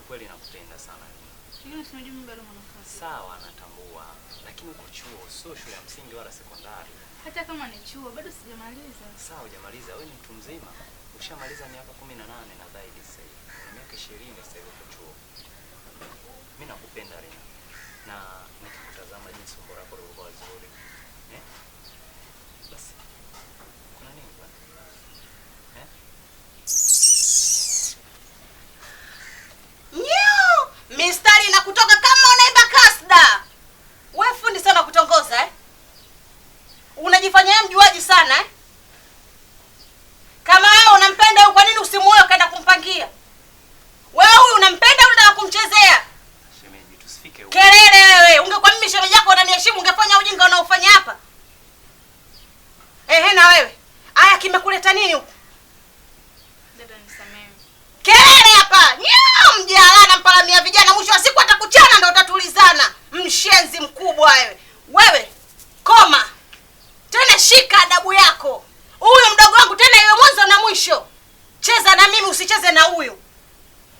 kiukweli nakupenda sana. Lakini unajua mimi bado mwanafunzi. Sawa, natambua. Lakini uko chuo, sio shule ya msingi wala sekondari. Hata kama ni chuo bado sijamaliza. Sawa, hujamaliza. Wewe ni mtu mzima. Ushamaliza miaka 18 na zaidi sasa hivi. Una miaka 20 sasa hivi uko chuo. Mimi nakupenda Rina. Na nikikutazama jinsi uko lako lilivyo zuri. Basi. Kuna nini bwana? Mistari na kutoka kama unaimba kasda. Wewe fundi sana kutongoza Unajifanya mjuaji sana Kama wewe unampenda huyu, kwa nini usimuoe kaenda kumpangia? Wewe huyu unampenda au unataka kumchezea? Shemeji, tusifike huko. Kelele wewe. Ungekuwa mimi shemeji yako unaniheshimu, ungefanya ujinga unaofanya hapa. Na wewe. Aya, kimekuleta nini huko? Dada nisamehe. Kelele hapa. Mjalana mpalamia vijana, mwisho wa siku atakuchana ndio utatulizana. Mshenzi mkubwa wewe. Wewe koma. Tena shika adabu yako. Huyu mdogo wangu tena iwe mwanzo na mwisho. Cheza na mimi, usicheze na huyu.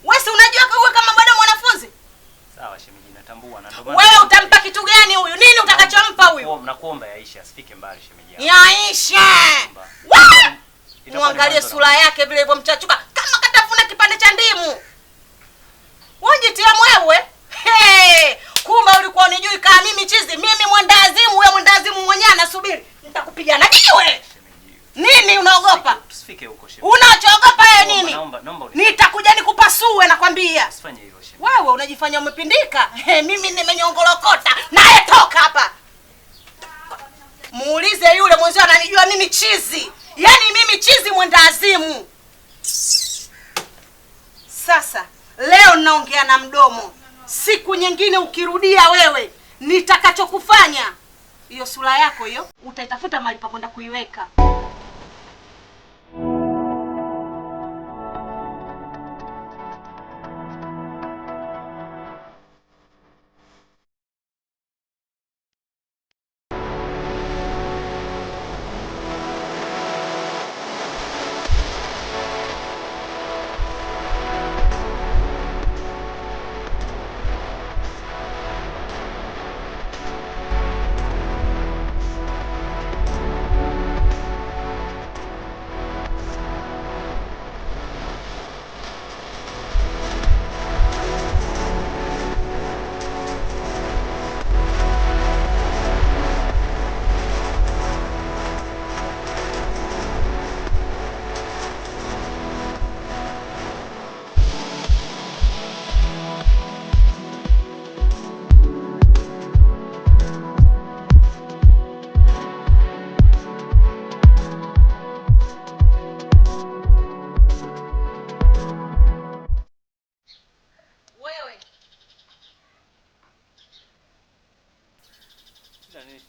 Wewe si unajua wewe kama bado mwanafunzi? Sawa shemeji, natambua na ndio maana. Wewe utampa kitu gani huyu? Nini utakachompa huyu? Nakuomba Yaisha, asifike mbali shemeji yangu. Yaisha. Muangalie sura yake vile hivyo mchachuka kama katafuna kipande cha ndimu. Unjitia mwewe. Kumbe ulikuwa unijui kama mimi chizi, mimi mwendazimu, wewe mwendazimu mwenyewe anasubiri. Nitakupiga na jiwe. Nini unaogopa? Tusifike huko shemeji. Unachoogopa yeye nini? Naomba. Nitakuja nikupasue nakwambia. Usifanye hivyo shemeji. Wewe unajifanya umepindika. Mimi nimenyongolokota. Naye toka hapa. Muulize yule mwenzio ananijua mimi chizi. Yaani mimi chizi mwendazimu. Sasa leo naongea na mdomo. Siku nyingine ukirudia wewe, nitakachokufanya hiyo sura yako hiyo utaitafuta mahali pa kwenda kuiweka.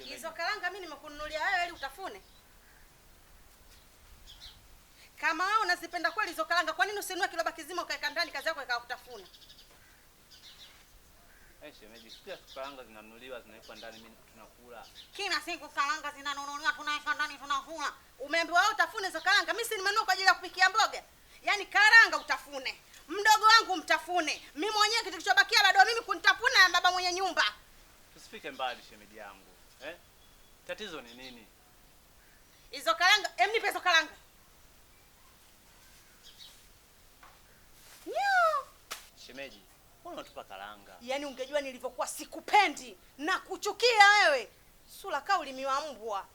Hizo karanga mimi nimekununulia wewe ili utafune. Kama wewe unazipenda kweli hizo karanga, kwa nini usinunue kiloba kizima ukaeka ndani kazi yako ikawa kutafuna? Shemeji, sikia karanga zinanunuliwa zinawekwa ndani mimi tunakula. Kila siku karanga zinanunuliwa tunaweka ndani tunakula. Umeambiwa wewe utafune hizo karanga, mimi si nimenunua kwa ajili ya kupikia mboga. Yaani karanga utafune. Mdogo wangu mtafune. Mimi mwenyewe kitu kilichobakia bado mimi kunitafuna na baba mwenye nyumba. Tusifike mbali shemeji yangu. Tatizo ni nini? Hizo karanga, nipe hizo karanga. Shemeji, mbona unatupa karanga? Yaani ungejua nilivyokuwa sikupendi na kuchukia wewe. Sura kau limiwa mbwa.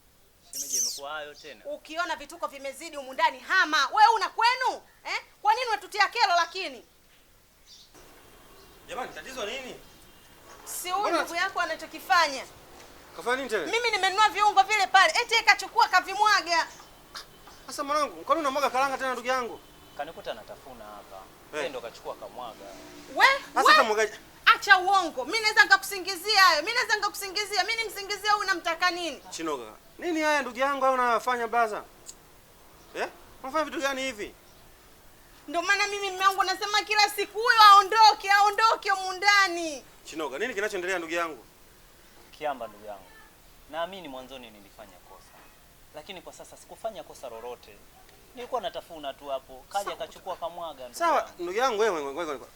Shemeji, imekuwa hayo tena. Ukiona vituko vimezidi humu ndani hama. Wewe una kwenu? Kwa nini unatutia kero lakini? Jamani, tatizo nini? Si huyu ndugu yako anachokifanya. Kafanya nini tena? Mimi nimenunua viungo vile pale. Eti kachukua kavimwaga. Sasa mwanangu, kwa nini unamwaga karanga tena ndugu yangu? Kanikuta anatafuna hapa. Yeye ndo kachukua kamwaga. Sasa kamwaga. Acha uongo. Mimi naweza nikakusingizia hayo. Mimi nimsingizia huyu namtaka nini? Chinoga. Nini haya ndugu yangu au unafanya baza? Unafanya vitu gani hivi? Ndio maana mimi mume wangu nasema kila siku huyo aondoke humu ndani. Chinoga, nini kinachoendelea ndugu yangu? Kiamba ndugu yangu. Naamini mwanzoni nilifanya kosa. Lakini kwa sasa sikufanya kosa lolote. Nilikuwa natafuna tu hapo. Kaja akachukua kamwaga. Sawa, ndugu yangu wewe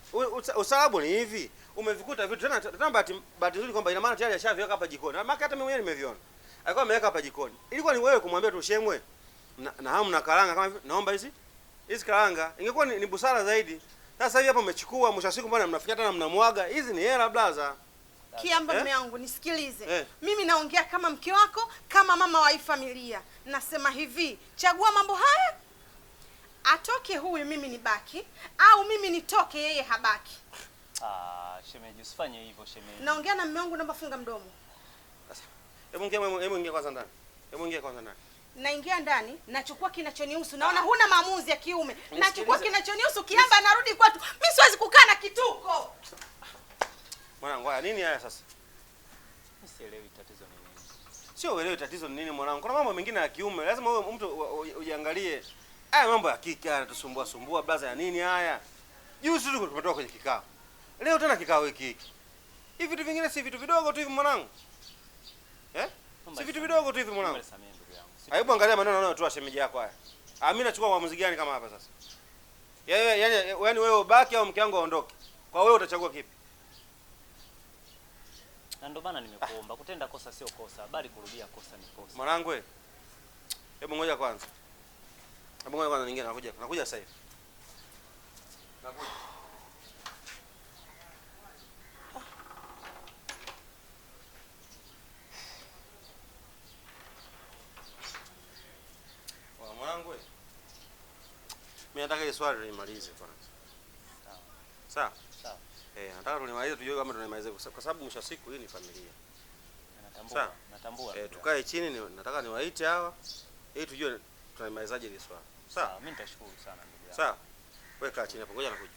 usalabu ni hivi. Umevikuta vitu tena bahati nzuri kwamba ina maana tayari ashaviweka hapa jikoni. Maana hata mimi mwenyewe nimeviona. Alikuwa ameweka hapa jikoni. Ilikuwa ni wewe kumwambia tu shemwe na hamu na karanga kama hivi. Naomba hizi karanga. Ingekuwa ni busara zaidi. Sasa hivi hapa umechukua mwisho siku mbona mnafikia tena mnamwaga? Hizi ni hela blaza. Kiamba mume wangu nisikilize. Mimi naongea kama mke wako, kama mama wa hii familia. Nasema hivi, chagua mambo haya. Atoke huyu mimi nibaki au mimi nitoke yeye habaki. Shemeji usifanye hivyo shemeji. Naongea na mume wangu, naomba funga mdomo. Sasa hebu ingia kwanza ndani. Naingia ndani, nachukua kinachonihusu. Naona huna maamuzi ya kiume. Nachukua kinachonihusu, Kiamba narudi kwetu. Mimi siwezi kukaa na kituko. Mwanangu, haya nini haya sasa? Mimi sielewi tatizo ni nini. Sio uelewi tatizo ni nini mwanangu. Kuna mambo mengine ya kiume. Lazima wewe mtu ujiangalie. Haya mambo ya kike yanatusumbua blaza ya nini haya? Juzi tu tumetoka kwenye kikao. Leo tena kikao hiki. Hivi vitu vingine si vitu vidogo tu hivi mwanangu. Si vitu vidogo tu hivi mwanangu. Hebu angalia maneno anayotoa shemeji yako haya. Mimi nachukua uamuzi gani kama hapa sasa? Yaani wewe ubaki au mke wangu aondoke? Kwa wewe utachagua kipi? Na ndio maana nimekuomba kutenda kosa sio kosa, bali kurudia kosa ni kosa. Mwanangu wewe. Hebu ngoja kwanza. Nyingine nakuja sasa hivi. Nakuja. Mwanangu wewe. Mimi nataka ile swali nimalize kwanza. Sawa. Nataka tulimalize tujue kama tunamaliza kwa sababu mwisho siku hii ni familia. Natambua. Tukae chini nataka niwaite hawa ili tujue tunamalizaje ile swali. Sawa. Mimi nitashukuru sana ndugu yangu. Sawa. Wewe kaa chini hapo, ngoja nakuja.